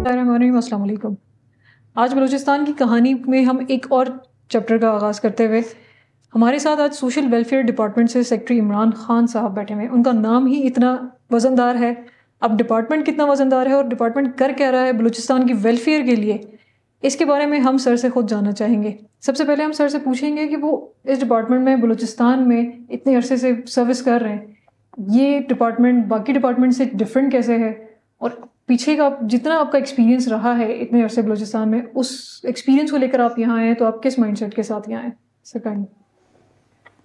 अस्सलाम वालेकुम। आज बलूचिस्तान की कहानी में हम एक और चैप्टर का आगाज़ करते हुए हमारे साथ आज सोशल वेलफेयर डिपार्टमेंट से सेक्रेटरी इमरान खान साहब बैठे हुए हैं। उनका नाम ही इतना वज़नदार है, अब डिपार्टमेंट कितना वज़नदार है और डिपार्टमेंट कर क्या रहा है बलूचिस्तान की वेलफेयर के लिए, इसके बारे में हम सर से ख़ुद जानना चाहेंगे। सबसे पहले हम सर से पूछेंगे कि वो इस डिपार्टमेंट में बलूचिस्तान में इतने अरसे से सर्विस कर रहे हैं, ये डिपार्टमेंट बाकी डिपार्टमेंट से डिफरेंट कैसे है और पीछे का जितना आपका एक्सपीरियंस रहा है इतने अरसे बलूचिस्तान में, उस एक्सपीरियंस को लेकर आप यहाँ आए तो आप किस माइंडसेट के साथ यहाँ आए? सेकंड,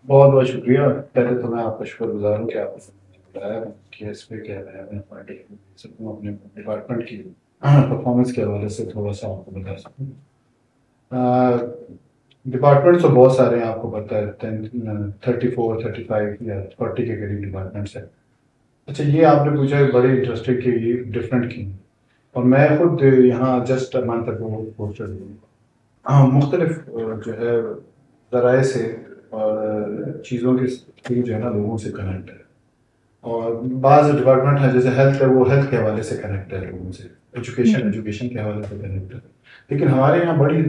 बहुत बहुत शुक्रिया। पहले तो मैं आपका शुक्रगुजार हूँ कि आपने मुझे बुलाया कि इस पे क्या है मैं अपने डिपार्टमेंट की परफॉर्मेंस के हवाले से थोड़ा सा आपको बता सकूँ। डिपार्टमेंट तो बहुत सारे हैं, आपको पता है 34 35 या 40 के करीब डिपार्टमेंट्स हैं। अच्छा, ये आपने पूछा है बड़ी इंटरेस्टिंग कि ये डिफरेंट की, और मैं खुद यहाँ जस्ट मंथ तक पोस्टेड हूँ। मुख्तलिफ जो है ज़राए से और चीज़ों के थ्रू जो है ना लोगों से कनेक्ट है, और बाज़ डिपार्टमेंट है जैसे हेल्थ है, वो हेल्थ के हवाले से कनेक्ट है लोगों से, एजुकेशन के हवाले से कनेक्ट है। लेकिन हमारे यहाँ बड़ी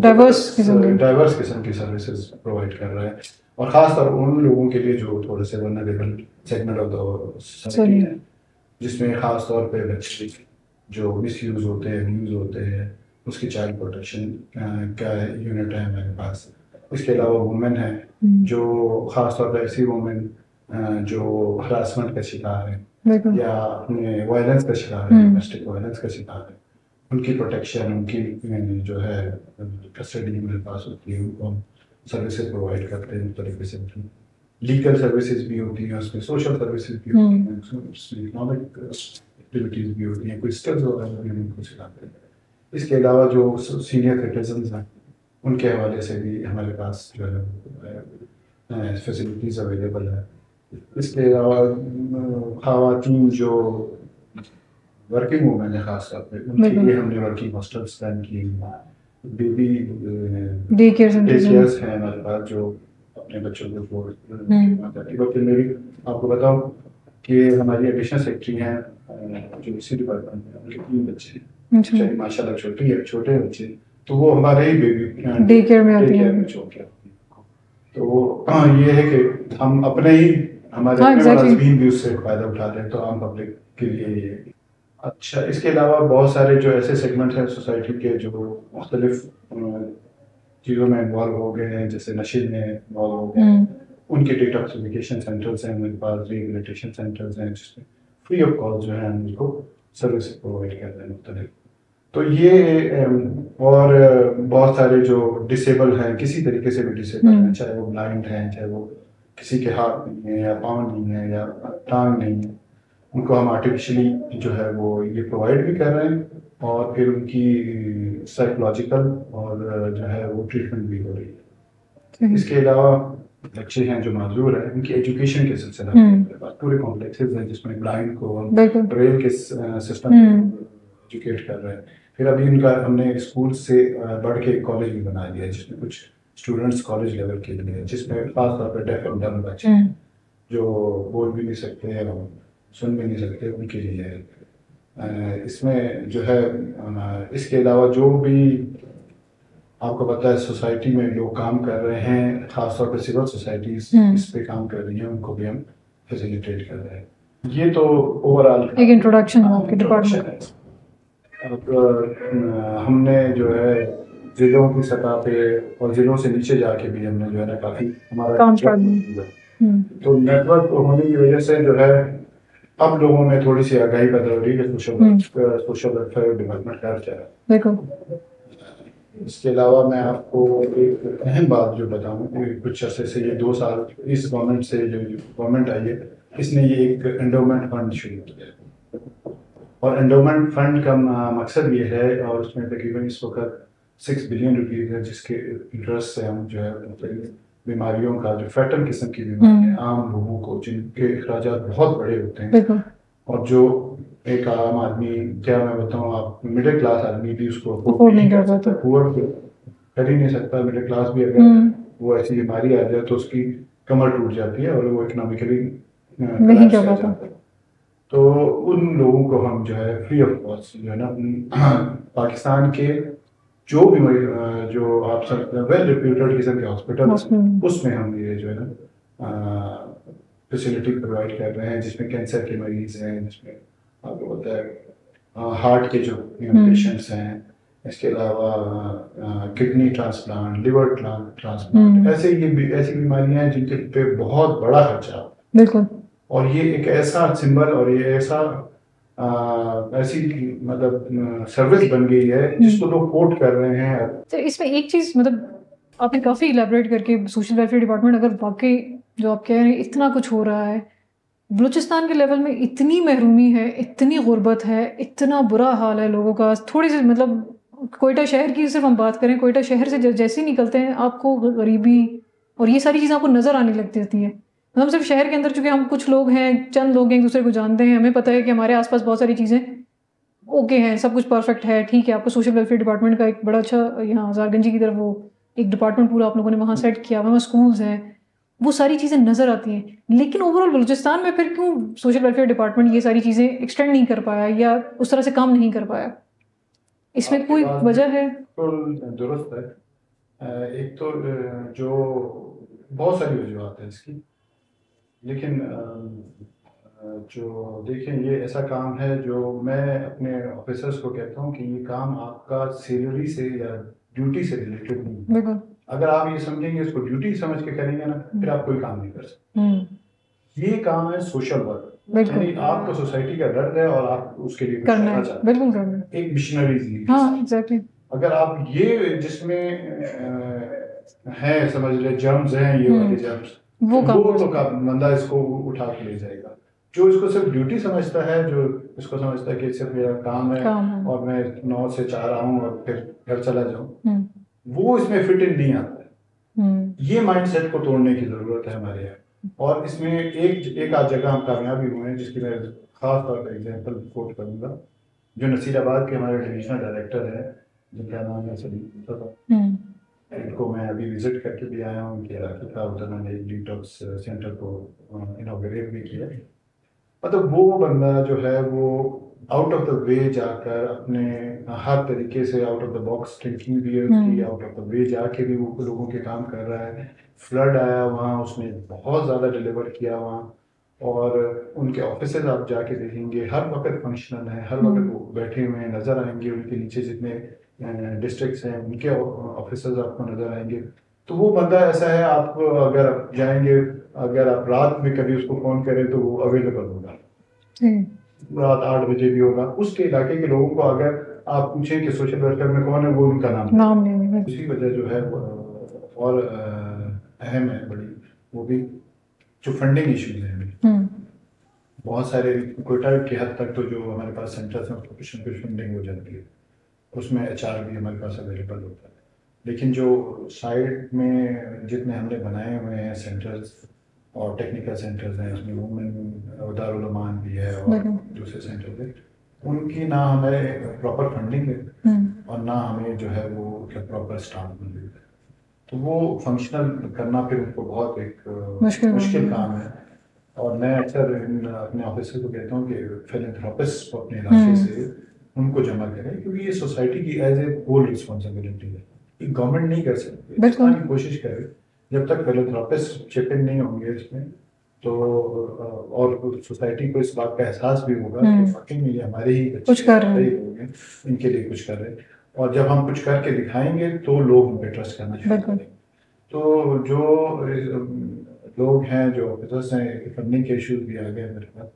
डाइवर्स किस्म की सर्विसेज प्रोवाइड कर रहा है, और ख़ासतौर उन लोगों के लिए जो थोड़े से vulnerable segment of the society है, जिसमें ख़ास तौर पे बच्चे जो मिसयूज़ होते हैं, यूज़ होते हैं, उसकी चाइल्ड प्रोटेक्शन का यूनिट है हमारे पास। इसके अलावा वुमेन है जो ख़ास तौर पर ऐसी वुमेन जो हरासमेंट का शिकार है या अपने वायलेंस का शिकार है, डोमेस्टिक वायलेंस का शिकार है, उनकी प्रोटेक्शन, उनकी जो है कस्टडी मेरे पास होती है, उनको हम सर्विसेज प्रोवाइड करते हैं। तरीके से लीगल सर्विसेज भी होती हैं, उसमें सोशल सर्विसेज भी होती हैं, उसमें इकोनॉमिक एक्टिविटीज़ भी होती हैं, कोई स्किल्स वगैरह भी उनको सिखाते हैं। इसके अलावा जो सीनियर सिटीजन्स हैं उनके हवाले से भी हमारे पास जो है फैसिलिटीज़ अवेलेबल है। इसके अलावा ख़वातीन जो वर्किंग वूमेन है ख़ास तौर पे, उनके लिए हमने वर्किंग हॉस्टल्स प्लान किए हैं, बेबी डे केयर्स हैं हमारे पास जो अपने बच्चों को वक्त मेरी आपको बताऊं कि हमारी एडिशनल सेक्रेटरी हैं जो इसी डिपार्टमेंट में, उनके 3 बच्चे हैं माशाल्लाह, छोटे बच्चे, तो वो हमारे ही बेबी डे केयर में आती हैं। तो ये है कि हम अपने ही हमारे मुलाज़मीन भी उससे फ़ायदा उठाते हैं, तो आम पब्लिक के लिए ये। अच्छा, इसके अलावा बहुत सारे जो ऐसे सेगमेंट हैं सोसाइटी के जो मुख्तलिफ चीज़ों में इन्वॉल्व हो गए हैं, जैसे नशे में इन्वॉल्व हो गए हैं, उनके डिटॉक्सिफिकेशन सेंटर्स हैं हमारे पास, रिहेबिलिटेशन सेंटर्स हैं जिसमें फ्री ऑफ कॉस्ट जो है हम उनको सर्विस प्रोवाइड करते हैं मुख्तलिफ। तो ये और बहुत सारे जो डिसेबल हैं, किसी तरीके से भी डिसेबल हैं, चाहे वो ब्लाइंड हैं, चाहे वो किसी के हाथ नहीं है या पाँव नहीं है या टांग नहीं है, उनको हम आर्टिफिशियली जो है वो ये प्रोवाइड भी कर रहे हैं, और फिर उनकी साइकोलॉजिकल और जो है वो ट्रीटमेंट भी हो रही है। इसके अलावा बच्चे हैं जो माजूर हैं, उनकी एजुकेशन के सिलसिले में पूरे कॉम्प्लेक्सेस हैं जिसमें ब्लाइंड को ब्रेल के सिस्टम एजुकेट कर रहे हैं। फिर अभी इनका हमने स्कूल से बढ़ के कॉलेज भी बना दिया है, जिसमें कुछ स्टूडेंट्स कॉलेज लेवल के लिए, जिसमें खास तौर पर डेफ एंड डम्ब बच्चे जो बोल भी नहीं सकते हैं और सुन भी नहीं सकते, उनके लिए है। इसमें जो है इसके अलावा जो भी आपको पता है सोसाइटी में लोग काम कर रहे हैं, खासतौर पर सिविल सोसाइटीज इस पे काम कर रही हैं, उनको भी हम फैसिलिटेट कर रहे हैं। ये तो ओवरऑल एक इंट्रोडक्शन है आपके डिपार्टमेंट। अब हमने जो है जिलों की सतह पे और जिलों से नीचे जाके भी हमने जो है ना काफ़ी हमारा तो नेटवर्क होने की वजह से जो है अब लोगों में थोड़ी सी आगाही पैदा हो रही है सोशल वेलफेयर डिपार्टमेंट का क्या। इसके अलावा मैं आपको एक अहम बात जो बताऊं, कुछ अर्से से ये 2 साल इस गवर्नमेंट से जो गवर्नमेंट आई है, इसने ये एक एंडोमेंट फंड शुरू किया, और एंडोमेंट फंड का मकसद ये है, और उसमें तकरीबन इस वक्त 6 बिलियन रुपीज़ है, जिसके इंटरेस्ट से हम जो है बीमारियों का जो फैटल किस्म की बीमारियाँ आम लोगों को जिनके अखराजात बहुत बड़े होते हैं, और जो एक आम आदमी, क्या मैं बताऊँ, आप मिडिल क्लास आदमी भी उसको अफोर्ड नहीं कर सकता, पुअर कर ही नहीं सकता। मिडिल क्लास भी अगर वो ऐसी बीमारी आ जाए तो उसकी कमर टूट जाती है और वो इकोनॉमिकली नहीं कर पाता। तो उन लोगों को हम जो है फ्री ऑफ कॉस्ट जो है ना पाकिस्तान के जो भी जो आप सब वेल रिप्यूटेड किस्म के हॉस्पिटल उसमें हम ये जो है ना फैसिलिटी प्रोवाइड कर रहे हैं, जिसमें कैंसर के मरीज हैं, जिसमें आपको पता है हार्ट के जो पेशेंट्स हैं, इसके अलावा किडनी ट्रांसप्लांट, लिवर ट्रांसप्लांट, ऐसी बीमारियां हैं जिनके पे बहुत बड़ा खर्चा है। बिल्कुल। और ये एक ऐसा सिंबल और ये ऐसा ऐसी मतलब सर्विस बन गई है जिसको लोग कोट कर रहे हैं। तो इसमें एक चीज़ मतलब आपने काफ़ी इलेबोरेट करके सोशल वेलफेयर डिपार्टमेंट, अगर वाकई जो आप कह रहे हैं इतना कुछ हो रहा है, बलूचिस्तान के लेवल में इतनी महरूमी है, इतनी गुर्बत है, इतना बुरा हाल है लोगों का, थोड़ी सी मतलब कोयटा शहर की सिर्फ हम बात करें, कोयटा शहर से जैसे ही निकलते हैं आपको गरीबी और ये सारी चीज़ें आपको नज़र आने लगती होती हैं। हम सिर्फ शहर के अंदर, चूँकि हम कुछ लोग हैं, चंद लोग हैं, एक दूसरे को जानते हैं, हमें पता है कि हमारे आसपास बहुत सारी चीज़ें ओके हैं, सब कुछ परफेक्ट है, ठीक है। आपको सोशल वेलफेयर डिपार्टमेंट का एक बड़ा अच्छा यहाँ हज़ारगंजी की तरफ वो एक डिपार्टमेंट पूरा आप लोगों ने वहाँ सेट किया, वहाँ स्कूल्स हैं, वो सारी चीज़ें नज़र आती हैं। लेकिन ओवरऑल बलूचिस्तान में फिर क्यों सोशल वेलफेयर डिपार्टमेंट ये सारी चीज़ें एक्सटेंड नहीं कर पाया या उस तरह से काम नहीं कर पाया? इसमें कोई वजह है? दुरुस्त है। एक तो जो बहुत सारी वजूहत है इसकी, लेकिन जो देखें ये ऐसा काम है जो मैं अपने ऑफिसर्स को कहता हूँ कि ये काम आपका सैलरी से या ड्यूटी से रिलेटेड नहीं है। अगर आप ये समझेंगे इसको ड्यूटी समझ के करेंगे ना, फिर आप कोई काम नहीं कर सकते। ये काम है सोशल वर्क, यानी आपको सोसाइटी का दर्द है और आप उसके लिए करना चाहते हैं, एक मिशनरी। हाँ, एग्जैक्टली। अगर आप ये जिसमें है समझ ले जर्म्स हैं, ये वाले जर्म्स, वो तो बंदा इसको उठा के ले जाएगा। जो इसको सिर्फ ड्यूटी समझता है, जो इसको समझता है कि सिर्फ मेरा काम है और मैं 9 से 4 आऊँ और फिर घर चला जाऊँ, वो इसमें फिट इन नहीं आता है। ये माइंडसेट को तोड़ने की जरूरत है हमारे यहाँ। और इसमें एक आध जगह हम कामयाब भी हुए हैं, जिसकी मैं खास तौर पर एग्जाम्पल कोट करूँगा। जो नसीराबाद के हमारे डिविजनल डायरेक्टर है, जिनका नाम है सलीम, इनको मैं अभी विजिट करके भी आया हूँ, उनके इलाके का, उधर मैंने एक डिटॉक्स सेंटर को इनॉग्रेट भी किया। मतलब वो बंदा जो है वो आउट ऑफ द वे जाकर अपने हर तरीके से out of the box thinking भी है उसकी, आउट ऑफ द वे जाके भी वो लोगों के काम कर रहा है। फ्लड आया वहाँ, उसने बहुत ज़्यादा डिलीवर किया वहाँ, और उनके ऑफिसेज आप जाके देखेंगे हर वक्त फंक्शनल है, हर वक्त वो बैठे हुए हैं, नज़र आएंगे। उनके नीचे जितने डिस्ट्रिक्ट्स हैं उनके ऑफिसर्स आपको नज़र आएंगे। तो वो बंदा ऐसा है, आप अगर आप जाएंगे, अगर आप रात में कभी उसको फ़ोन करें तो वो अवेलेबल होगा, रात 8 बजे भी होगा। उसके इलाके के लोगों को अगर आप पूछें कि सोशल वेलफेयर में कौन है, वो उनका नाम नहीं है। उसी वजह जो है और अहम है बड़ी, वो भी जो फंडिंग इश्यूज हैं। बहुत सारे कोटा की हद तक तो जो हमारे पास सेंटर्स हैं उसको कुछ न कुछ फंडिंग हो जाती है, उसमें HR भी हमारे पास अवेलेबल होता है। लेकिन जो साइड में जितने हमने बनाए हुए हैं सेंटर्स और टेक्निकल सेंटर्स हैं, उसमें वुमेन दारुल अमान भी है और दूसरे सेंटर है, उनकी ना हमें प्रॉपर फंडिंग है और ना हमें जो है वो प्रॉपर स्टाफ मिल रही है। तो वो फंक्शनल करना फिर उनको बहुत एक मुश्किल काम है। और मैं अक्सर अपने ऑफिसर को कहता हूँ कि फिलैंथ्रोपिस्ट को अपने इलाके से उनको जमा करें, क्योंकि ये सोसाइटी की एज ए होल रिस्पॉन्सिबिलिटी है। ये गवर्नमेंट नहीं कर सकती, की कोशिश करे जब तक फिलैंथ्रोपिस्ट चिप इन नहीं होंगे इसमें, तो और सोसाइटी को इस बात का एहसास भी होगा कि वाकई ये हमारे ही कुछ कर रहे हैं, इनके लिए कुछ कर रहे हैं। और जब हम कुछ करके दिखाएंगे तो लोग उन पर ट्रस्ट करना शुरू करेंगे। तो जो लोग हैं, जो ऑफिसर्स हैं, फंडिंग के इश्यूज भी आ गए मेरे पास,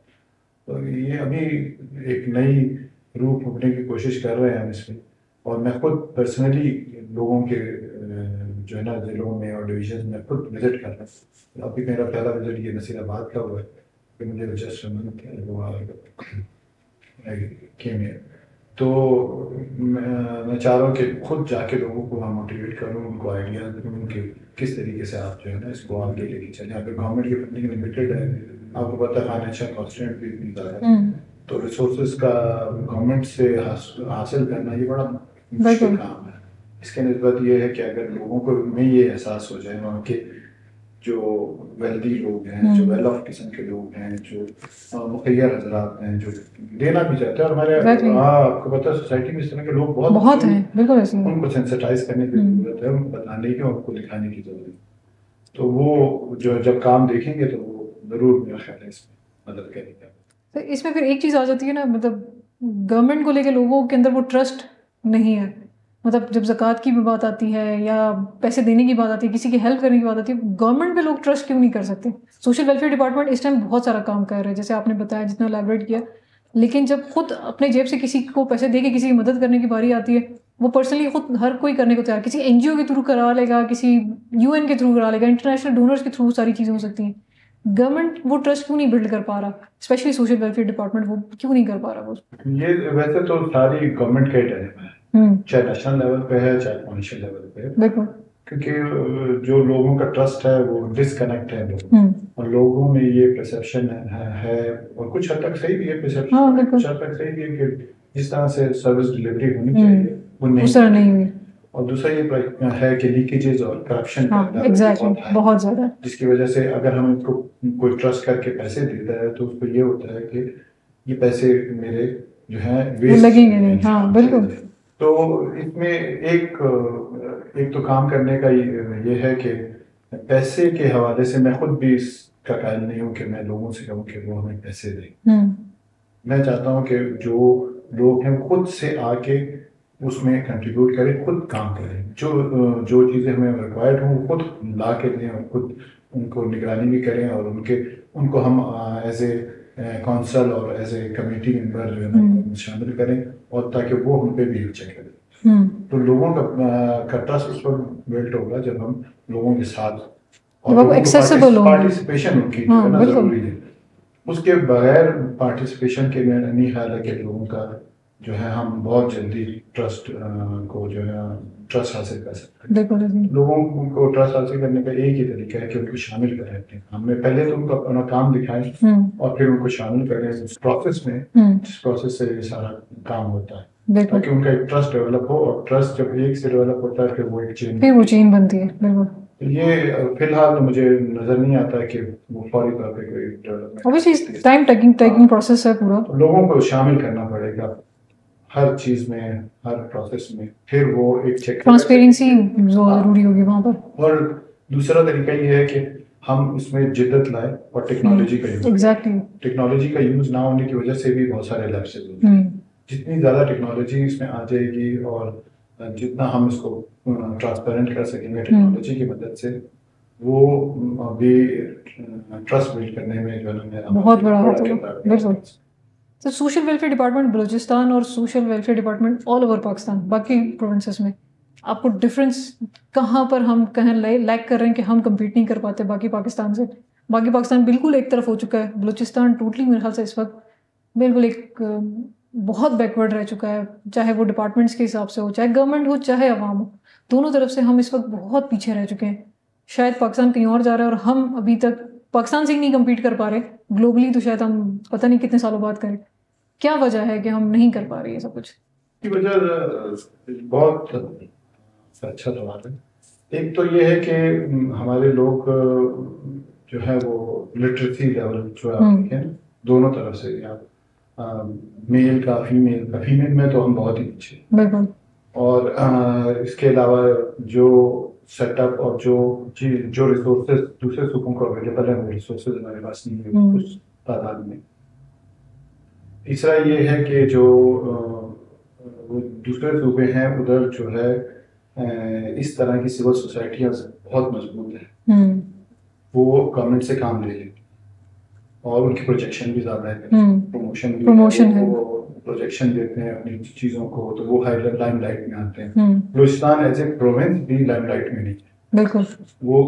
तो ये अभी एक नई रूप उठने की कोशिश कर रहे हैं हम इसमें। और मैं खुद पर्सनली लोगों के जो है ना जिलों में और डिवीजन में खुद विजिट कर रहा हूँ। अभी मेरा पहला विजिट ये नसीराबाद का हुआ है कि मुझे जस्ट तो मैं चाह रहा हूँ कि खुद जाके लोगों को वहाँ मोटिवेट करूँ, उनको आइडियाज दूँ उनके किस तरीके से आप जो है ना इसको आगे लेके चलें। अगर गवर्नमेंट की फंडिंग लिमिटेड है, आपको पता है फाइनेंशियल कॉन्स्टेंट भी ज़्यादा है, तो रिसोर्सेज का गवर्नमेंट से हासिल करना ये बड़ा मुश्किल काम है। इसके निस्बत ये है कि अगर लोगों को में ये एहसास हो जाए वहाँ के जो वेल्दी लोग हैं, जो वेल ऑफ किस्म के लोग हैं, जो मुखैर हजरात हैं, जो देना भी चाहते हैं। और हमारे आपको पता है सोसाइटी में इस तरह के लोग बहुत हैं, बिल्कुल ऐसे हैं। उनको सेंसिटाइज करने की जरूरत है, उनको बताने की और उनको दिखाने की जरूरत है। तो वो जो जब काम देखेंगे तो वो जरूर मेरा ख्याल है इसमें मदद करेगा। तो इसमें फिर एक चीज़ आ जाती है ना, मतलब गवर्नमेंट को लेके लोगों के अंदर वो ट्रस्ट नहीं है। मतलब जब ज़कात की भी बात आती है या पैसे देने की बात आती है, किसी की हेल्प करने की बात आती है, गवर्नमेंट पे लोग ट्रस्ट क्यों नहीं कर सकते? सोशल वेलफेयर डिपार्टमेंट इस टाइम बहुत सारा काम कर रहा है, जैसे आपने बताया, जितना एलैबोरेट किया। लेकिन जब खुद अपने जेब से किसी को पैसे दे के किसी की मदद करने की बारी आती है, वो पर्सनली खुद हर कोई करने को तैयार, किसी एनजीओ के थ्रू करा लेगा, किसी यूएन के थ्रू करा लेगा, इंटरनेशनल डोनर्स के थ्रू सारी चीज़ें हो सकती हैं। गवर्नमेंट वो ट्रस्ट क्यों नहीं बिल्ड कर पा रहा? स्पेशली सोशल वेलफेयर डिपार्टमेंट वो क्यों नहीं कर पा रहा? वो ये वैसे तो सारी गवर्नमेंट का ही डायलेमा है, चाहे नेशनल लेवल पे है चाहे प्रोविंशियल लेवल पे है। बिल्कुल, क्योंकि जो लोगों का ट्रस्ट है वो डिसकनेक्ट है और लोगों में ये परसेप्शन है और कुछ हद तक सही भी है परसेप्शन, कुछ हद तक सही भी है कि जिस तरह से सर्विस डिलीवरी होनी चाहिए वो नहीं हुई। और दूसरा ये है कि लीकेजेस और करप्शन बहुत ज़्यादा, जिसकी वजह से अगर हम इसको कोई ट्रस्ट करके पैसे देता है तो उसको ये होता है कि ये पैसे मेरे जो है वेस्ट लगेंगे नहीं। हाँ बिल्कुल। तो इसमें एक तो काम करने का ये है कि पैसे के हवाले से मैं खुद भी इसका कायल नहीं हूँ कि मैं लोगों से कहूँ कि वो हमें पैसे दें। मैं चाहता हूँ कि जो लोग हैं खुद से आके उसमें कंट्रीब्यूट करें, खुद काम करें, जो चीज़ें हमें रिक्वायर्ड हों खुद ला के दें और खुद उनको निगरानी भी करें और उनको हम एज ए काउंसिल और एज ए कमेटी मेंबर जो है ना शामिल करें और ताकि वो हम पे भी चेक करें। तो लोगों का ट्रस्ट उस वक्त बिल्ट होगा जब हम लोगों के साथ और पार्टिसिपेशन उनकी जो है ना जरूरी है। उसके बगैर पार्टिसिपेशन के मेरा नहीं ख्याल है कि लोगों का जो है हम बहुत जल्दी ट्रस्ट को जो है ट्रस्ट हासिल कर सकते हैं। लोगों को ट्रस्ट हासिल करने का एक ही तरीका है कि उनको शामिल करें अपने काम में। पहले तो उनको अपना काम दिखाएं और फिर उनको शामिल करें उस प्रोसेस में, जिस प्रोसेस से ये सारा काम होता है, ताकि उनका एक ट्रस्ट डेवलप हो। और ट्रस्ट जब एक से डेवलप होता है फिर वो एक चेन बनती है। बिल्कुल। ये फिलहाल तो मुझे नजर नहीं आता कि वो फौरी तौर पे कोई development, obviously time taking process है पूरा। लोगों को शामिल करना पड़ेगा हर चीज में, हर प्रोसेस में, फिर वो एक चेक ट्रांसपेरेंसी जरूरी होगी वहां पर। और दूसरा तरीका ये है कि हम इसमें जिद्दत लाए और टेक्नोलॉजी का यूज, टेक्नोलॉजी का यूज ना होने की वजह से भी बहुत सारे लैप्सेस होते हैं। जितनी ज्यादा टेक्नोलॉजी इसमें आ जाएगी और जितना हम इसको ट्रांसपेरेंट कर सकेंगे टेक्नोलॉजी की मदद से, वो भी ट्रस्ट बिल्ड करने में जो है बहुत बड़ा होगा। तो सोशल वेलफेयर डिपार्टमेंट बलूचिस्तान और social welfare department all over Pakistan, बाकी प्रोविंसेस में आपको डिफरेंस कहाँ पर हम कहीं लैक कर रहे हैं कि हम कम्पीट नहीं कर पाते बाकी पाकिस्तान से? बाकी पाकिस्तान बिल्कुल एक तरफ हो चुका है, बलूचिस्तान टोटली मेरे ख्याल से इस वक्त बिल्कुल एक बहुत बैकवर्ड रह चुका है, चाहे वो डिपार्टमेंट्स के हिसाब से हो, चाहे गवर्नमेंट हो, चाहे अवाम हो, दोनों तरफ से हम इस वक्त बहुत पीछे रह चुके हैं। शायद पाकिस्तान कहीं और जा रहा है और हम अभी तक पाकिस्तान से ही नहीं कम्पीट कर पा रहे, ग्लोबली तो शायद हम पता नहीं कितने सालों बाद करें। क्या वजह है कि हम नहीं कर पा रहे ये सब कुछ? की वजह बहुत अच्छा सवाल है। एक तो ये है कि हमारे लोग जो है वो लिटरेसी लेवल जो आप देखें दोनों तरफ से, मेल का फीमेल में तो हम बहुत ही पीछे। बिल्कुल। और इसके अलावा जो सेटअप और जो रिसोर्सेज दूसरे सूबों को अवेलेबल है वो रिसोर्सेज हमारे पास नहीं है उस तादाद में। तीसरा ये है कि जो दूसरे सूबे हैं उधर जो है इस तरह की सिविल सोसाइटियाँ बहुत मजबूत हैं, वो गवर्नमेंट से काम ले लेती और उनकी प्रोजेक्शन भी ज़्यादा है, प्रमोशन है, वो प्रोजेक्शन देते हैं अपनी चीज़ों को, तो वो लाइमलाइट में आते हैं। बलूचिस्तान एज ए प्रोविंस भी लाइमलाइट में नहीं है। बिल्कुल। वो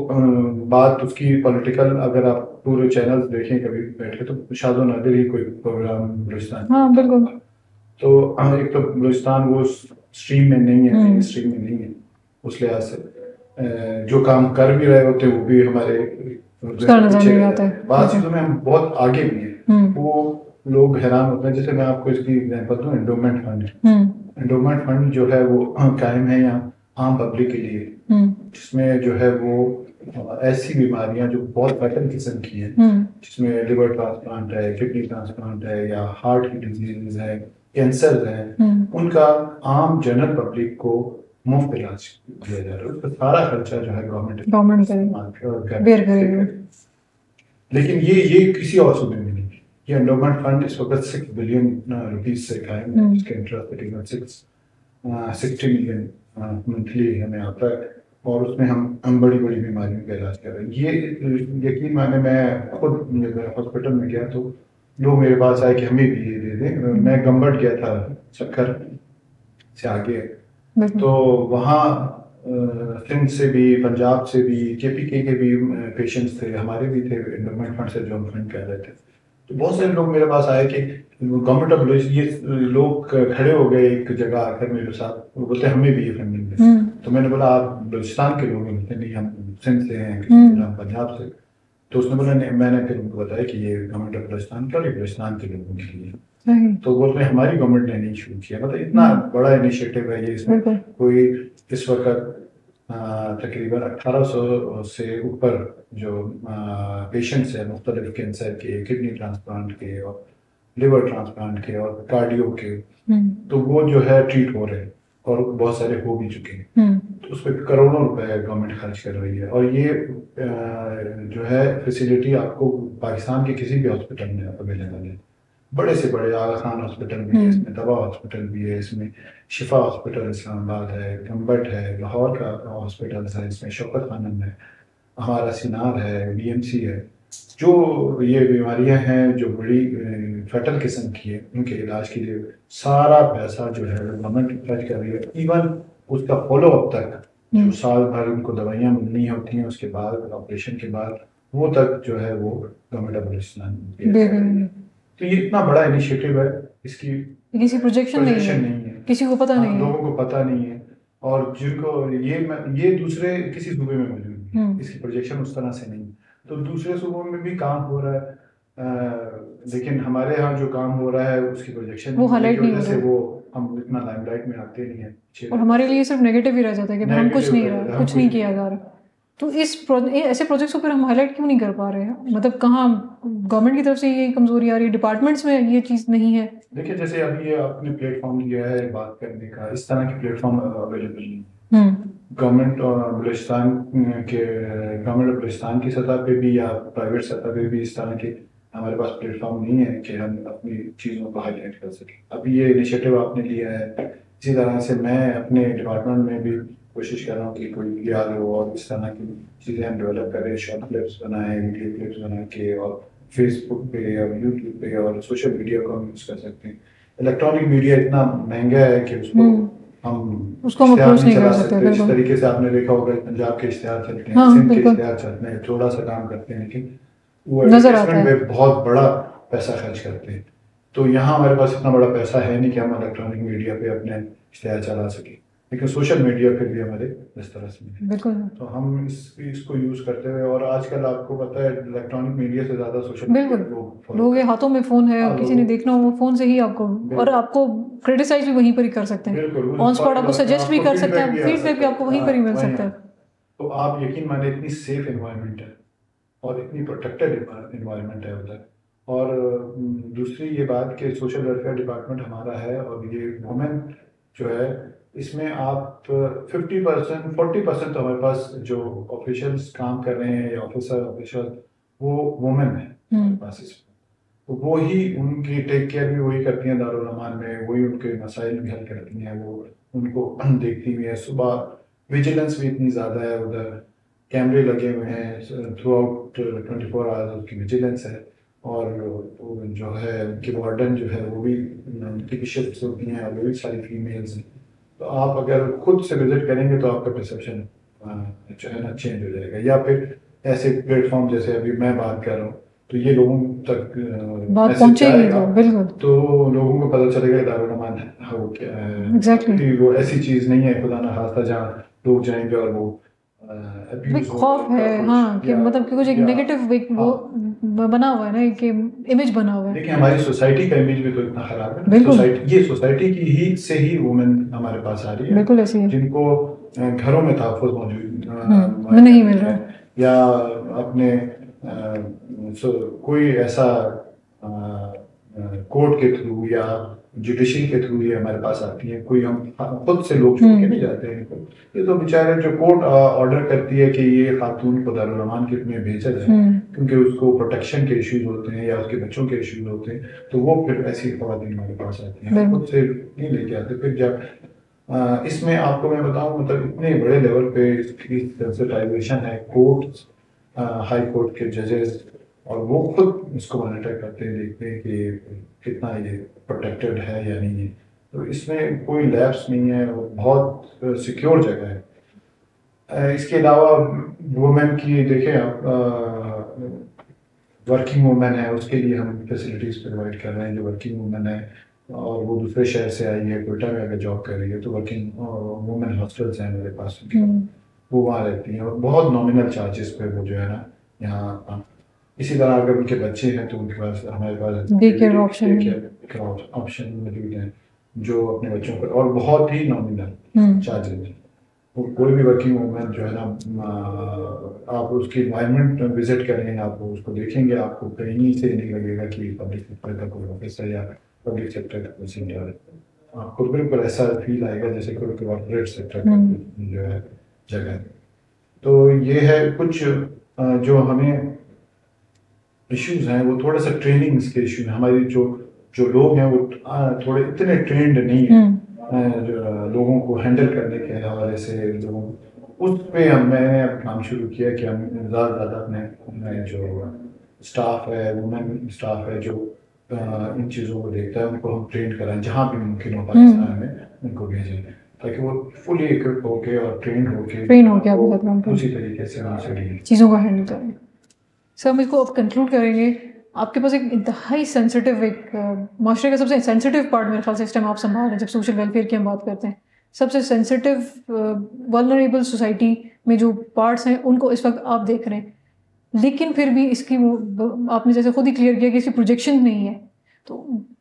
बात उसकी पॉलिटिकल, अगर आप पूरे चैनल्स देखें कभी बैठ के तो शादो नादिर ही कोई प्रोग्राम बलूचिस्तान। हाँ बिल्कुल। तो एक तो बलूचिस्तान वो स्ट्रीम में नहीं है, स्ट्रीम में नहीं है, उस लिहाज से जो काम कर भी रहे होते हैं वो भी हमारे बात चीज़ों में हम बहुत आगे भी हैं। वो लोग हैरान होते हैं। जैसे मैं आपको इसकी एग्जांपल दूं, एंडोमेंट फंड। जो है वो कायम है यहाँ आम पब्लिक के लिए, जिसमें जो है वो ऐसी बीमारियां जो बहुत फैटल किस्म की हैं, जिसमें लिवर ट्रांसप्लांट है, किडनी ट्रांसप्लांट है, या हार्ट की डिजीज है, कैंसर है, उनका आम जनरल पब्लिक को मुफ्त इलाज दिया जा रहा है। उसका सारा खर्चा जो है गवर्नमेंट बेयर करेगी। लेकिन ये किसी और सूबे में नहीं। ये एंडोमेंट फंड इस वक्त 6 बिलियन रुपीज से कायम है। इसका इंटरेस्ट तकरीबन 60 मिलियन मंथली हमें आता है, और उसमें हम बड़ी बड़ी बीमारियों का इलाज कर रहे हैं। ये यकीन माने, मैं खुद हॉस्पिटल में गया तो लोग मेरे पास आए कि हमें भी ये दे दें। मैं गंबट गया था, चक्कर से आगे, तो वहाँ सिंध से भी, पंजाब से भी, KPK के भी पेशेंट्स थे, हमारे भी थे एंडोमेंट फंड से जो हम फंड कर रहे थे। तो बहुत सारे लोग मेरे पास आए कि गवर्नमेंट ऑफ ये लोग खड़े हो गए एक जगह आकर मेरे साथ, वो बोलते हमें भी ये फंडिंग दे। तो मैंने बोला आप बलूचिस्तान के लोग हैं? नहीं, हम सिंध से हैं, हम पंजाब से। तो उसने बोला, मैंने फिर उनको बताया कि ये गवर्नमेंट ऑफ बलूचिस्तान का, बलूचिस्तान के लोगों के लिए। तो बोलते हैं हमारी गवर्नमेंट ने नहीं शुरू किया। मतलब इतना बड़ा इनिशिएटिव है ये। इसमें कोई इस वक्त तकरीबन 1800 से ऊपर जो पेशेंट्स हैं मुख्तलिफ कैंसर के, किडनी ट्रांसप्लांट के, और लिवर ट्रांसप्लांट के, और कार्डियो के, तो वो जो है ट्रीट हो रहे हैं, और बहुत सारे हो भी चुके हैं। तो उस पर करोड़ों रुपए गवर्नमेंट खर्च कर रही है। और ये जो है फैसिलिटी आपको पाकिस्तान के किसी भी हॉस्पिटल में अवेलेबल है। बड़े से बड़े आगा खान हॉस्पिटल भी है इसमें, दवा हॉस्पिटल भी है इसमें, शिफा हॉस्पिटल इस्लामाबाद है, गंबट है, लाहौर का हॉस्पिटल है इसमें, शौकत खानम है, हमारा सिनार है, BMC है। जो ये बीमारियां हैं जो बड़ी फैटल किस्म की है, उनके इलाज के लिए सारा पैसा जो है गवर्नमेंट खर्च कर रही है। इवन उसका फॉलो अप तक, जो साल भर उनको दवाइयाँ मिलनी होती हैं उसके बाद, ऑपरेशन के बाद, वो तक जो है वो गवर्नमेंट ऑफ बलूचिस्तान। तो ये इतना बड़ा इनिशिएटिव है, इसकी किसी प्रोजेक्शन नहीं है, किसी को पता नहीं है, लोगों को पता नहीं है। और जिनको ये दूसरे किसी सूबे में मौजूद है, इसकी प्रोजेक्शन उस तरह से नहीं। तो दूसरे सूबों में भी काम हो रहा है, लेकिन हमारे यहाँ जो काम हो रहा है उसकी प्रोजेक्शन वो हाईलाइट नहीं हो रहा है, वो हम इतना लाइमलाइट में आते नहीं है। और हमारे लिए सिर्फ नेगेटिव ही रह जाता है कि हम कुछ नहीं रहा, कुछ नहीं किया जा रहा। तो ऐसे प्रोजेक्ट्स को फिर हम हाईलाइट क्यों नहीं कर पा रहे हैं? मतलब कहाँ गवर्नमेंट की तरफ से ये कमजोरी आ रही है, डिपार्टमेंट्स में ये चीज़ नहीं है? देखिए, जैसे अभी ये आपने प्लेटफॉर्म लिया है बात करने का, इस तरह के प्लेटफॉर्म अवेलेबल नहीं है गवर्नमेंट और बलूचिस्तान की सतह पे भी, या प्राइवेट सतह पे भी। इस तरह के हमारे पास प्लेटफॉर्म नहीं है कि हम अपनी चीज़ों को हाईलाइट कर सकें। अभी ये इनिशिएटिव आपने लिया है, इसी तरह से मैं अपने डिपार्टमेंट में भी कोशिश कर रहा हूँ कि कोई वीडियो हो और इस तरह की चीज़ें हम डेवलप करें, शॉर्ट क्लिप्स बनाएं, वीडियो क्लिप्स बना के, और फेसबुक पे और यूट्यूब पे और सोशल मीडिया को हम यूज़ कर सकते हैं। इलेक्ट्रॉनिक मीडिया इतना महंगा है कि उसको हम अप्रोच नहीं कर सकते। इस तरीके से आपने देखा होगा, पंजाब के इश्तिहार चलते हैं, सिंध के इश्तिहार चलते हैं, थोड़ा सा काम करते हैं, लेकिन वो एडवर्टाइजमेंट में बहुत बड़ा पैसा खर्च करते हैं। तो यहाँ हमारे पास इतना बड़ा पैसा है नहीं कि हम इलेक्ट्रॉनिक मीडिया पे अपने इश्तिहार चला सकें, लेकिन सोशल मीडिया पे भी हमारे इस तरह से बिल्कुल। तो हम इसको यूज़ करते हुए, और आजकल आपको पता है इलेक्ट्रॉनिक मीडिया से ज़्यादा सोशल बिल्कुल लोगों के हाथों में फ़ोन है, किसी ने देखना हो वो फ़ोन से ही आपको, और आपको क्रिटिसाइज भी वहीं पर ही कर सकते हैं, ऑन स्पॉट आपको सजेस्ट भी कर सकते हैं, फीडबैक भी आपको वहीं पर ही मिल सकता है। तो आप यकीन माने, इतनी सेफ एनवायरनमेंट है और इतनी प्रोटेक्टेड एनवायरनमेन है उधर। और दूसरी ये बात कि सोशल वेलफेयर डिपार्टमेंट हमारा है, और ये वुमेन जो है इसमें आप 50% 40% तो हमारे पास जो ऑफिशियल्स काम कर रहे हैं या ऑफिशियल वो वुमेन है हमारे पास इसमें। तो वो ही उनकी टेक केयर भी वही करती हैं दारुल अमान में, वही उनके मसाइल भी हल करती हैं, वो उनको देखती भी है। सुबह विजिलेंस भी इतनी ज़्यादा है उधर, कैमरे लगे हुए हैं थ्रू आउट 24 आवर्स उसकी विजिलेंस है। और जो है उनकी वार्डन जो है वो भी उनकी शिफ्ट होती हैं, और वो भी सारी फीमेल्स हैं। तो आप अगर खुद से विजिट करेंगे तो आपका परसेप्शन जो है ना चेंज हो जाएगा। या फिर ऐसे प्लेटफॉर्म जैसे अभी मैं बात कर रहा हूँ, तो ये लोगों तक बात पहुंचेगी बिल्कुल, तो लोगों को पता चलेगा दारुल अमान हो क्या है। एग्जैक्टली वो ऐसी चीज़ नहीं है खुदा ना खास्ता जहाँ लोग जाएंगे और वो खौफ है, हाँ, कि मतलब कि कुछ एक नेगेटिव वो बना हुआ है ना, कि इमेज बना हुआ है। देखिए हमारी सोसाइटी का इमेज भी तो इतना खराब है। सोसाइटी, ये सोसाइटी की ही से ही वुमेन हमारे पास आ रही है, बिल्कुल ऐसी है, जिनको घरों में तहफ़्फ़ुज़ मौजूद नहीं मिल रहा है, या अपने कोई ऐसा कोर्ट के थ्रू या जुडिशरी के थ्रू ये हमारे पास आती है, कोई हम खुद से लोग छोड़ के नहीं जाते हैं। ये तो बेचारे जो कोर्ट ऑर्डर करती है कि ये खातून को दारुल अमान के में भेजा जाए क्योंकि उसको प्रोटेक्शन के इश्यूज होते हैं या उसके बच्चों के इश्यूज होते हैं, तो वो फिर ऐसी खवातीन हमारे पास आती हैं, खुद से नहीं लेके आते। फिर जब इसमें आपको मैं बताऊं, मतलब इतने बड़े लेवल पे इसकी सेंसिटाइजेशन है, कोर्ट हाई कोर्ट के जजेस, और वो खुद इसको मॉनिटर करते हैं, देखते हैं कि कितना ये प्रोटेक्टेड है या नहीं है। तो इसमें कोई लैब्स नहीं है, वो बहुत सिक्योर जगह है। इसके अलावा वुमेन की देखें आप, वर्किंग वुमेन है, उसके लिए हम फैसिलिटीज़ प्रोवाइड कर रहे हैं। जो वर्किंग वुमेन है और वो दूसरे शहर से आई है, कोयटा में अगर जॉब कर रही है, तो वर्किंग वुमेन हॉस्टल्स हैं मेरे पास, वो वहाँ रहती हैं और बहुत नॉमिनल चार्जेस पे वो जो है ना यहाँ। इसी तरह अगर उनके बच्चे हैं तो उनके पास, हमारे पास डे केयर ऑप्शन मौजूद हैं जो अपने बच्चों पर, और बहुत ही नॉमिनल चार्जेस हैं। कोई भी वर्किंग वूमेन जो है ना, आप उसकी एनवायरनमेंट विजिट करेंगे, आप उसको देखेंगे, आपको कहीं से नहीं लगेगा कि पब्लिक सेक्टर का कोई ऑफिस है या पब्लिक सेक्टर का कोई सेंटर है। आपको बिल्कुल ऐसा फील आएगा जैसे कोई कॉर्पोरेट सेक्टर का जो है जगह। तो ये है कुछ जो हमें इश्यूज हैं, वो थोड़ा सा ट्रेनिंग्स के इशू हैं। हमारी जो लोग हैं वो थोड़े इतने ट्रेंड नहीं है लोगों को हैंडल करने के हवाले से। लोगों उस पे मैंने काम शुरू किया कि हम ज़्यादा अपने जो स्टाफ है, वुमेन स्टाफ है जो इन चीज़ों को देखता है, उनको हम ट्रेन कराएं जहाँ भी मुमकिन हो पाकिस्तान में उनको भेजें, ताकि वो फुली इक्विप होके और ट्रेन होके उसी तरीके से उनसे चीज़ों को हैंडल करें। सर मुझको अब कंक्लूड करेंगे, आपके पास एक इंतहाई सेंसिटिव, एक माशरे का सबसे सेंसिटिव पार्ट मेरे ख्याल से इस टाइम आप संभाल रहे हैं। जब सोशल वेलफेयर की हम बात करते हैं, सबसे सेंसिटिव वल्नरेबल सोसाइटी में जो पार्ट्स हैं उनको इस वक्त आप देख रहे हैं, लेकिन फिर भी इसकी आपने जैसे खुद ही क्लियर किया कि इसकी प्रोजेक्शन नहीं है। तो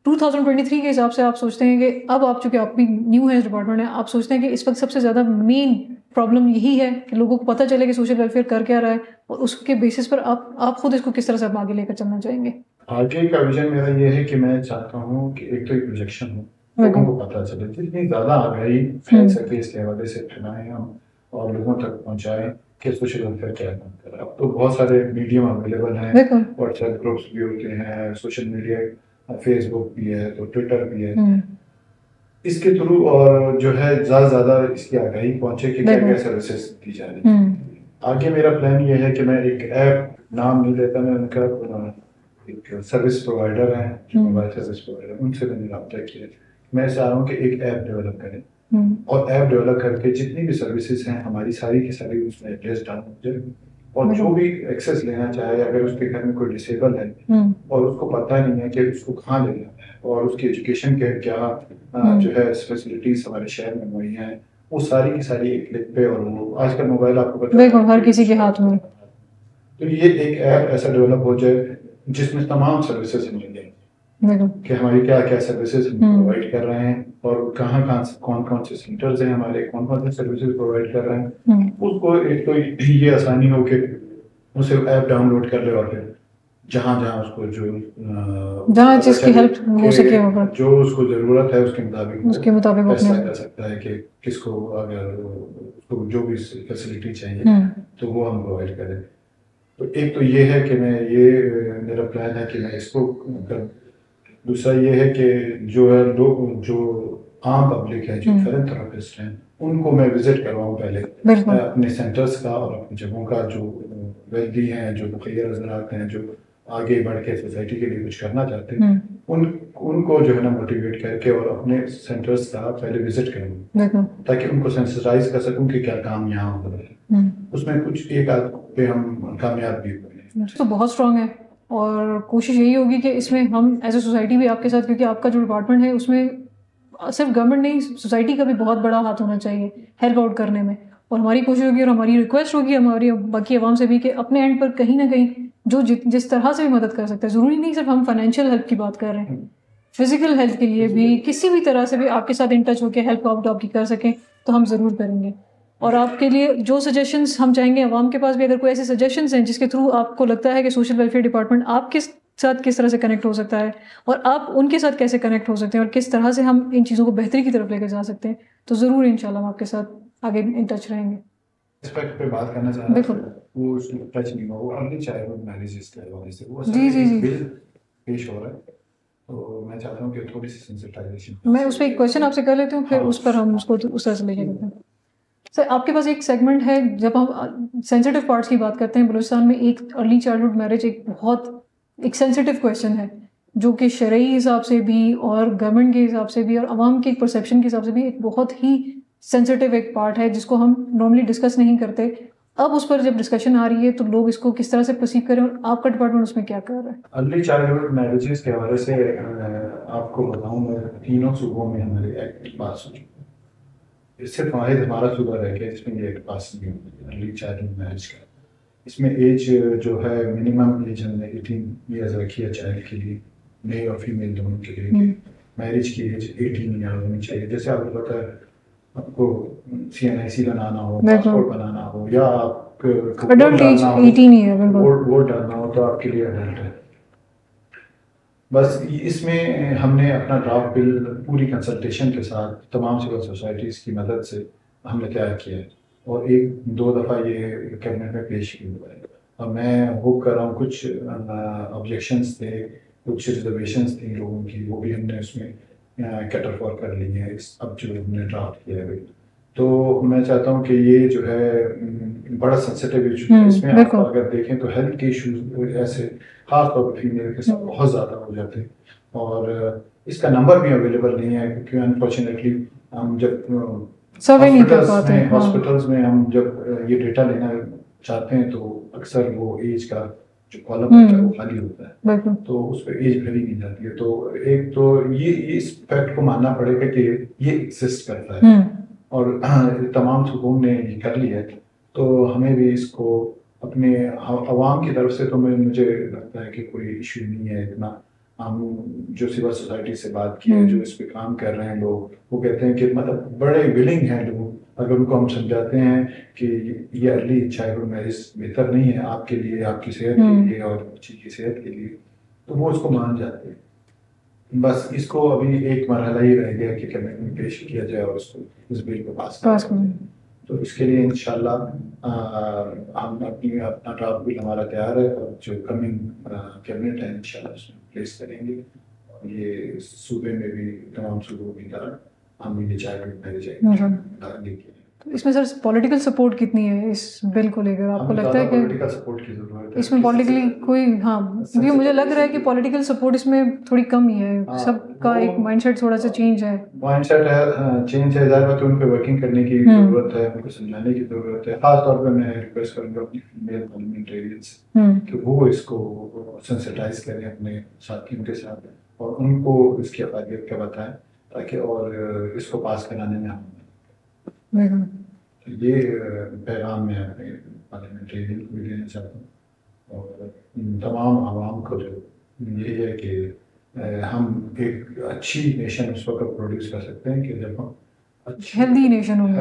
2023 के हिसाब से आप सोचते हैं कि अब आप, चूँकि आप भी न्यू है इस डिपार्टमेंट में, आप सोचते हैं कि इस वक्त सबसे ज़्यादा मेन प्रॉब्लम यही है कि लोगों को पता चले कि सोशल वेलफेयर कर क्या रहा है, और उसके बेसिस पर आप खुद इसको किस तरह से आगे लेकर चलना चाहेंगे? आगे का विजन मेरा ये है कि मैं चाहता हूँ कि एक तो प्रोजेक्शन हो, लोगों को पता चले, जितनी ज़्यादा आगाही फैल सके इसके हवाले से फैलाएं हम और लोगों तक पहुँचाएं कि सोशल वेलफेयर क्या काम कर रहा है। अब तो बहुत सारे मीडियम अवेलेबल हैं, व्हाट्सएप ग्रुप्स भी होते हैं, सोशल मीडिया फेसबुक भी है, तो ट्विटर भी है। इसके थ्रू और जो है ज़्यादा इसकी आगाही पहुँचे कि क्या क्या सर्विसेज दी जा रही है। आगे मेरा प्लान ये है कि मैं एक ऐप, नाम नहीं लेता मैं उनका, एक सर्विस प्रोवाइडर है जो मोबाइल सर्विस प्रोवाइडर, उनसे मैंने रब्ता किया। मैं चाह रहा हूँ कि एक ऐप डेवलप करें और ऐप डेवलप करके जितनी भी सर्विसेज हैं हमारी सारी की सारी उसमें एड्रेस डाउन हो जाए, और जो भी एक्सेस लेना चाहे, अगर उसके घर में कोई डिसेबल है और उसको पता नहीं है कि उसको कहाँ लेना है और उसकी एजुकेशन के क्या जो है फैसिलिटीज हमारे शहर में मुहैया है, वो सारी की सारी एक क्लिक पे, और वो आजकल मोबाइल आपको पता है हर किसी के हाथ में। तो ये एक ऐप ऐसा डेवलप हो जाए जिसमें तमाम सर्विसेज मिल जाए कि हमारी क्या क्या सर्विसेज प्रोवाइड कर रहे हैं और कहाँ कौन से सेंटर्स हैं हमारे, कौन से सर्विसेज प्रोवाइड कर रहे हैं। उसको एक तो ये आसानी हो कि उसे ऐप डाउनलोड कर ले और फिर जहाँ उसको जहाँ जिसकी हेल्प हो सके होगा, जो उसको जरूरत है उसके मुताबिक फैसला कर सकता है कि किसको अगर उसको जो भी फैसिलिटी चाहिए तो वो हम प्रोवाइड करें। तो एक तो ये है कि मेरा प्लान है कि मैं इसको कर। दूसरा ये है कि जो है लोग, जो आम पब्लिक है, जो फिलैंथ्रोपिस्ट हैं, उनको मैं विजिट करवाऊँ पहले अपने सेंटर्स का और अपनी जगहों का, जो वेल्दी हैं, जो मुखिया हज़रात हैं, जो आगे बढ़ के सोसाइटी के लिए कुछ करना चाहते हैं, उनको जो है ना मोटिवेट करके और अपने सेंटर्स का पहले विजिट करूँ ताकि उनको सेंसिटाइज कर सकूँ कि क्या काम यहाँ हो रहा है। उसमें कुछ एक आध पे हम कामयाब भी हुए। तो बहुत स्ट्रॉन्ग है और कोशिश यही होगी कि इसमें हम एज ए सोसाइटी भी आपके साथ, क्योंकि आपका जो डिपार्टमेंट है उसमें सिर्फ गवर्नमेंट नहीं, सोसाइटी का भी बहुत बड़ा हाथ होना चाहिए हेल्प आउट करने में। और हमारी कोशिश होगी और हमारी रिक्वेस्ट होगी हमारी बाकी आवाम से भी कि अपने एंड पर कहीं ना कहीं जो जिस तरह से भी मदद कर सकते हैं, ज़रूरी नहीं सिर्फ हम फाइनेंशियल हेल्प की बात कर रहे हैं, फिजिकल हेल्थ के लिए भी किसी भी तरह से भी आपके साथ इन टच होकर हेल्प आउट आपकी कर सकें तो हम ज़रूर करेंगे। और आपके लिए जो सजेशंस हम चाहेंगे आवाम के पास भी, अगर कोई ऐसे सजेशंस हैं जिसके थ्रू आपको लगता है कि सोशल वेलफेयर डिपार्टमेंट आपके साथ किस तरह से कनेक्ट हो सकता है और आप उनके साथ कैसे कनेक्ट हो सकते हैं और किस तरह से हम इन चीज़ों को बेहतरी की तरफ लेकर जा सकते हैं, तो ज़रूर इंशाल्लाह हम आपके साथ आगे इन टच रहेंगे। एस्पेक्ट पे बात करना चाह रहा बिल्कुल। वो टच नहीं हुआ, वो अर्ली चाइल्डहुड मैरिजेस के हवाले से वो जी जी जी बिल पेश हो रहा है, तो मैं चाहता हूँ कि थोड़ी सी सेंसिटाइजेशन, मैं उस पर एक क्वेश्चन आपसे कर लेती हूँ, फिर उस पर हम उसको उस तरह से लेके करते हैं। सर आपके पास एक सेगमेंट है जब हम सेंसिटिव पार्ट्स की बात करते हैं बलूचिस्तान में, एक अर्ली चाइल्डहुड मैरिज एक बहुत एक सेंसिटिव क्वेश्चन है जो कि शरई हिसाब से भी और गवर्नमेंट के हिसाब से भी और आवाम के परसेप्शन के हिसाब से भी एक बहुत ही सेंसिटिव एक पार्ट है जिसको हम नॉर्मली डिस्कस नहीं करते। अब उस पर जब डिस्कशन आ रही है तो लोग इसको किस तरह से परसीव करें और आपका डिपार्टमेंट उसमें क्या कर रहा है? अर्ली चाइल्डहुड मैरिजेस के हवाले से आपको बताऊँ, मैं तीनों सूबों में हमारे एक्ट पास हो चुके हैं। सिर्फ हमारा सूबा रह गया जिसमें ये एक्ट पास नहीं हुआ अर्ली चाइल्डहुड मैरिज का। इसमें एज जो है मिनिमम एज हमने 18 ईयर्स रखी है चाइल्ड के लिए, मेल और फीमेल दोनों के लिए। मैरिज की एज 18 ईयर होनी चाहिए। जैसे आपको पता है, आपको CNIC बनाना हो, पासपोर्ट बनाना हो, या आप अडल्ट एज 18 ही है, बिल्कुल वोट डालना हो तो आपके लिए अडल्ट है। बस इसमें हमने अपना ड्राफ्ट बिल पूरी कंसल्टेशन के साथ तमाम सिविल सोसाइटीज़ की मदद से हमने तैयार किया है और एक दो दफ़ा ये कैबिनेट में पेश किया हुआ है। और मैं होप कर रहा हूँ कुछ ऑब्जेक्शंस थे, कुछ रिजर्वेशंस थी लोगों की, वो भी हमने उसमें कैटर फॉर कर ली है अब जो हमने ड्राफ्ट किया है। तो मैं चाहता हूँ कि ये जो है बड़ा सेंसिटिव इशू है। इसमें आप अगर देखें तो हेल्थ के इशूज ऐसे खास तौर पर फीमेल के साथ बहुत ज़्यादा हो जाते हैं और इसका नंबर भी अवेलेबल नहीं है क्योंकि अनफॉर्चुनेटली हम जब हॉस्पिटल्स में हम जब ये डेटा लेना चाहते हैं तो अक्सर वो एज का जो कॉलम होता है वो खाली होता है, तो उस पर एज भरी नहीं जाती है। तो एक तो ये इस फैक्ट को मानना पड़ेगा कि ये एग्जिस्ट करता है और तमाम सूबों ने ये कर लिया है, तो हमें भी इसको अपने अवाम की तरफ से तो मुझे लगता है कि कोई इशू नहीं है इतना। हम जो सिविल सोसाइटी से बात की है, जो इस पे काम कर रहे हैं लोग, वो कहते हैं कि मतलब बड़े विलिंग हैं लोग। अगर उनको हम समझाते हैं कि ये अर्ली चाइल्डहुड मैरिज बेहतर नहीं है आपके लिए, आपकी सेहत के लिए और बच्ची की सेहत के लिए, तो वो उसको मान जाते हैं। बस इसको अभी एक मरहला ही रह गया कि कैबिनेट में पेश किया जाए और उसको इस बिल को पास करें। तो इसके लिए इंशाल्लाह हम अपना ड्राफ्ट बिल हमारा तैयार है और जो कमिंग कैबिनेट है इंशाल्लाह उसमें प्लेस करेंगे और ये सूबे में भी तमाम सूबों की तरह हम ये चाइल्डहुड मैरिज तो इसमें सर पॉलिटिकल सपोर्ट कितनी है इस बिल को लेकर? आपको लगता है कि पॉलिटिकल सपोर्ट की जरूरत है इसमें पॉलिटिकली कोई? हाँ, क्योंकि मुझे लग रहा है कि पॉलिटिकल सपोर्ट इसमें थोड़ी कम ही है। सबका एक माइंडसेट थोड़ा सा चेंज है, माइंडसेट है, चेंज है। ज़ाहिर बात है उन पे वर्किंग करने की जरूरत है, उनको समझाने की जरूरत है। खास तौर पे मैं रिक्वेस्ट करूंगा अपनी फीमेल पार्लियामेंटेरियंस कि वो इसको सेंसिटाइज करें अपने साथियों के साथ और उनको इसकी अफादियत का बताएं ताकि और इसको पास कराने में हम ये पैगाम मैं अपने पार्लियामेंटेरियन को भी देना चाहता हूँ और तमाम आवाम को जो ये है कि हम एक अच्छी नेशन उस वक्त प्रोड्यूस कर सकते हैं कि जब हम हेल्दी नेशन होंगे,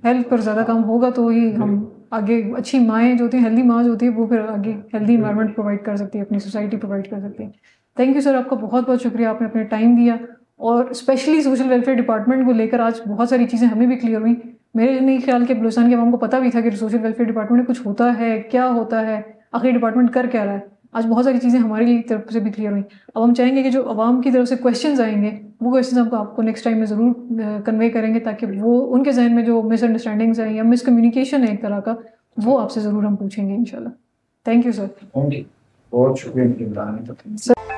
हेल्थ पर ज़्यादा काम होगा तो ही हम आगे अच्छी माएँ जो होती हैं, हेल्दी माँ जो होती है वो फिर आगे हेल्दी इन्वायरमेंट प्रोवाइड कर सकती है, अपनी सोसाइटी प्रोवाइड कर सकती है। थैंक यू सर, आपका बहुत बहुत शुक्रिया, आपने अपने टाइम दिया और स्पेशली सोशल वेलफेयर डिपार्टमेंट को लेकर आज बहुत सारी चीज़ें हमें भी क्लियर हुई। मेरे नहीं ख्याल के बलूचिस्तान के आवाम को पता भी था कि सोशल वेलफेयर डिपार्टमेंट में कुछ होता है, क्या होता है, आखिर डिपार्टमेंट कर क्या रहा है। आज बहुत सारी चीज़ें हमारी तरफ से भी क्लियर हुई। अब हम चाहेंगे कि जो आवाम की तरफ से क्वेश्चंस आएंगे वो क्वेश्चंस हम आपको नेक्स्ट टाइम में ज़रूर कन्वे करेंगे ताकि वो उनके जहन में जो मिसअंडरस्टैंडिंग्स हैं या मिसकम्युनिकेशन है एक तरह का, वो आपसे ज़रूर हम पूछेंगे इंशाल्लाह। Thank you sir. बहुत शुक्रिया।